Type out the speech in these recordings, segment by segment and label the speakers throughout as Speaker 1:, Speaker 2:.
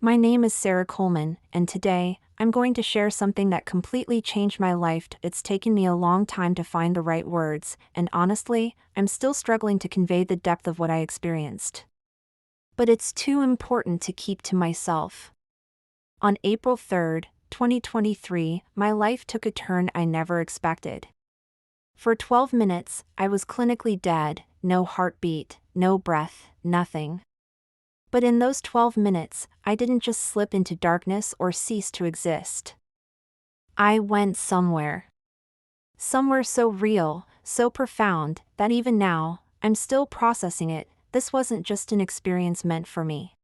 Speaker 1: My name is Sarah Coleman, and today, I'm going to share something that completely changed my life. It's taken me a long time to find the right words, and honestly, I'm still struggling to convey the depth of what I experienced. But it's too important to keep to myself. On April 3rd, 2023, my life took a turn I never expected. For 12 minutes, I was clinically dead, no heartbeat, no breath, nothing. But in those 12 minutes, I didn't just slip into darkness or cease to exist. I went somewhere. Somewhere so real, so profound, that even now, I'm still processing it. This wasn't just an experience meant for me.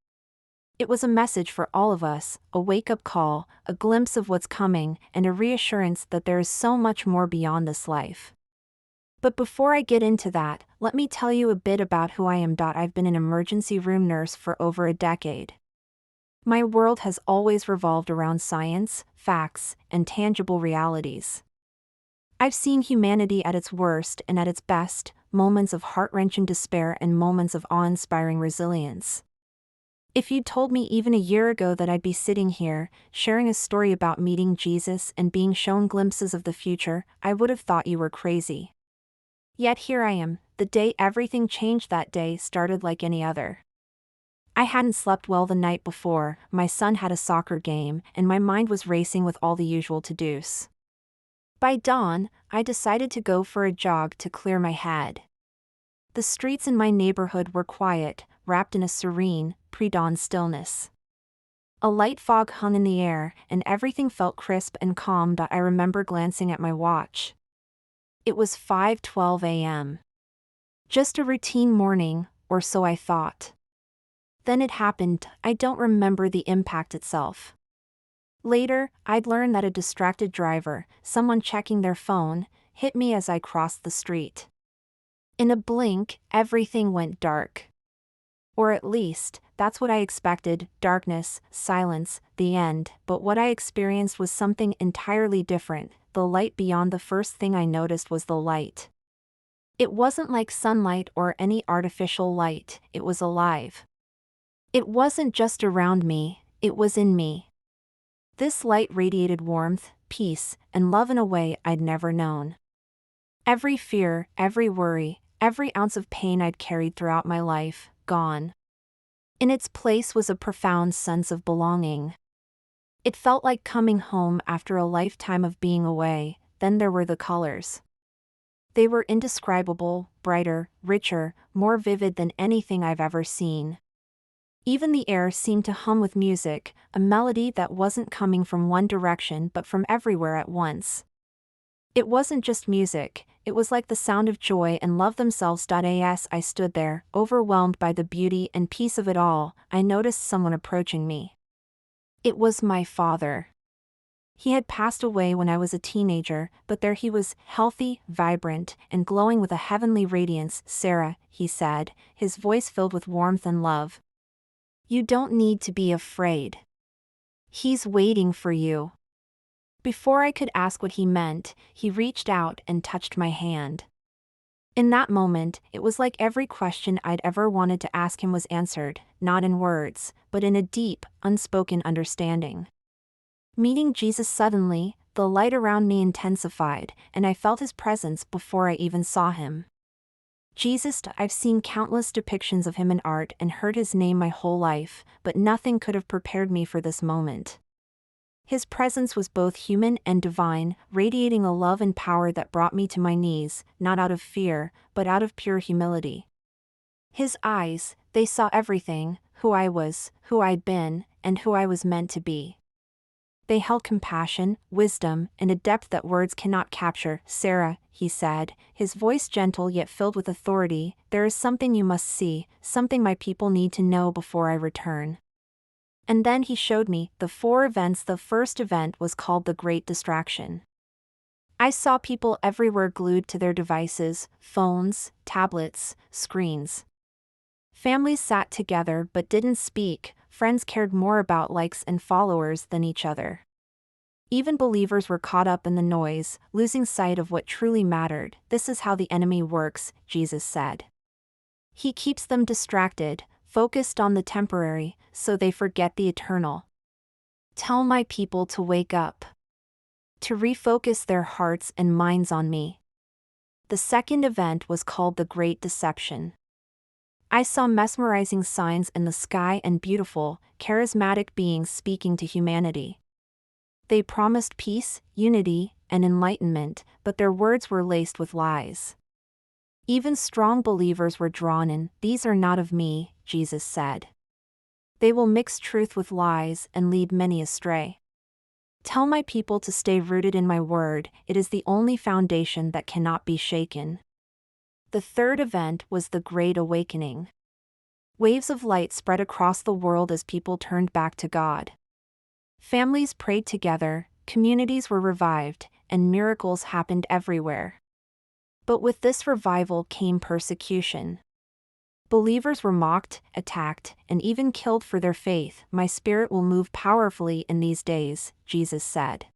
Speaker 1: It was a message for all of us, a wake-up call, a glimpse of what's coming, and a reassurance that there is so much more beyond this life. But before I get into that, let me tell you a bit about who I am. I've been an emergency room nurse for over a decade. My world has always revolved around science, facts, and tangible realities. I've seen humanity at its worst and at its best, moments of heart-wrenching despair and moments of awe-inspiring resilience. If you'd told me even a year ago that I'd be sitting here, sharing a story about meeting Jesus and being shown glimpses of the future, I would have thought you were crazy. Yet here I am. The day everything changed. That day started like any other. I hadn't slept well the night before, my son had a soccer game, and my mind was racing with all the usual to-dos. By dawn, I decided to go for a jog to clear my head. The streets in my neighborhood were quiet, wrapped in a serene, pre-dawn stillness. A light fog hung in the air, and everything felt crisp and calm. I remember glancing at my watch. It was 5:12 a.m. Just a routine morning, or so I thought. Then it happened. I don't remember the impact itself. Later, I'd learned that a distracted driver, someone checking their phone, hit me as I crossed the street. In a blink, everything went dark. Or at least, that's what I expected: darkness, silence, the end. But what I experienced was something entirely different. The light beyond. The first thing I noticed was the light. It wasn't like sunlight or any artificial light, it was alive. It wasn't just around me, it was in me. This light radiated warmth, peace, and love in a way I'd never known. Every fear, every worry, every ounce of pain I'd carried throughout my life, gone. In its place was a profound sense of belonging. It felt like coming home after a lifetime of being away. Then there were the colors. They were indescribable, brighter, richer, more vivid than anything I've ever seen. Even the air seemed to hum with music, a melody that wasn't coming from one direction but from everywhere at once. It wasn't just music, it was like the sound of joy and love themselves. As I stood there, overwhelmed by the beauty and peace of it all, I noticed someone approaching me. It was my father. He had passed away when I was a teenager, but there he was, healthy, vibrant, and glowing with a heavenly radiance. "Sarah," he said, his voice filled with warmth and love. "You don't need to be afraid. He's waiting for you." Before I could ask what he meant, he reached out and touched my hand. In that moment, it was like every question I'd ever wanted to ask him was answered, not in words, but in a deep, unspoken understanding. Meeting Jesus suddenly, the light around me intensified, and I felt his presence before I even saw him. Jesus. I've seen countless depictions of him in art and heard his name my whole life, but nothing could have prepared me for this moment. His presence was both human and divine, radiating a love and power that brought me to my knees, not out of fear, but out of pure humility. His eyes, they saw everything: who I was, who I'd been, and who I was meant to be. They held compassion, wisdom, and a depth that words cannot capture. "Sarah," he said, his voice gentle yet filled with authority, "there is something you must see, something my people need to know before I return." And then he showed me the 4 events. The first event was called the Great Distraction. I saw people everywhere glued to their devices, phones, tablets, screens. Families sat together but didn't speak, friends cared more about likes and followers than each other. Even believers were caught up in the noise, losing sight of what truly mattered. "This is how the enemy works," Jesus said. "He keeps them distracted, focused on the temporary, so they forget the eternal. Tell my people to wake up, to refocus their hearts and minds on me. The second event was called the Great Deception. I saw mesmerizing signs in the sky and beautiful, charismatic beings speaking to humanity. They promised peace, unity, and enlightenment, but their words were laced with lies. Even strong believers were drawn in. These are not of me, Jesus said. They will mix truth with lies and lead many astray. Tell my people to stay rooted in my word, it is the only foundation that cannot be shaken. The third event was the Great Awakening. Waves of light spread across the world as people turned back to God. Families prayed together, communities were revived, and miracles happened everywhere. But with this revival came persecution. Believers were mocked, attacked, and even killed for their faith. My Spirit will move powerfully in these days, Jesus said.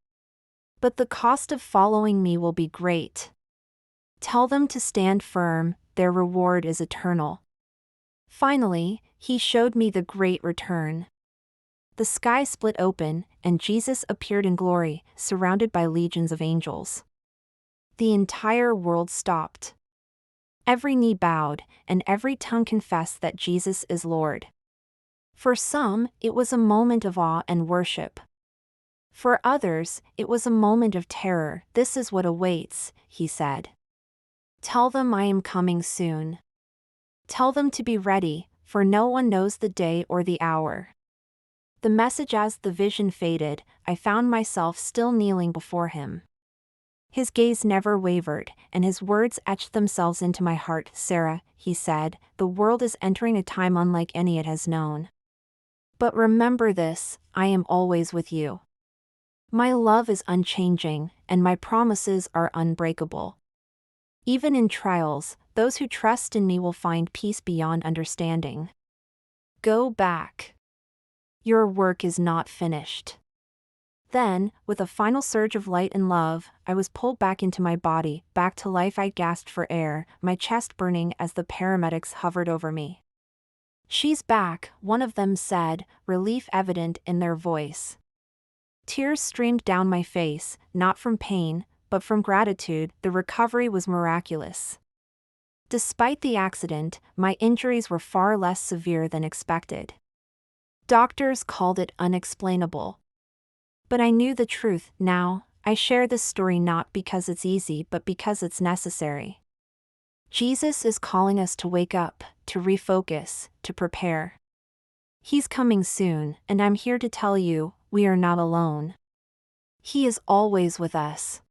Speaker 1: But the cost of following me will be great. Tell them to stand firm, their reward is eternal. Finally, he showed me the great return. The sky split open, and Jesus appeared in glory, surrounded by legions of angels. The entire world stopped. Every knee bowed, and every tongue confessed that Jesus is Lord. For some, it was a moment of awe and worship. For others, it was a moment of terror. This is what awaits, he said. Tell them I am coming soon. Tell them to be ready, for no one knows the day or the hour. The message. As the vision faded, I found myself still kneeling before him. His gaze never wavered, and his words etched themselves into my heart. Sarah, he said, the world is entering a time unlike any it has known. But remember this, I am always with you. My love is unchanging, and my promises are unbreakable. Even in trials, those who trust in me will find peace beyond understanding. Go back. Your work is not finished. Then, with a final surge of light and love, I was pulled back into my body, back to life. I gasped for air, my chest burning as the paramedics hovered over me. She's back, one of them said, relief evident in their voice. Tears streamed down my face, not from pain, but from gratitude. The recovery was miraculous. Despite the accident, my injuries were far less severe than expected. Doctors called it unexplainable. But I knew the truth. Now, I share this story not because it's easy but because it's necessary. Jesus is calling us to wake up, to refocus, to prepare. He's coming soon, and I'm here to tell you, we are not alone. He is always with us.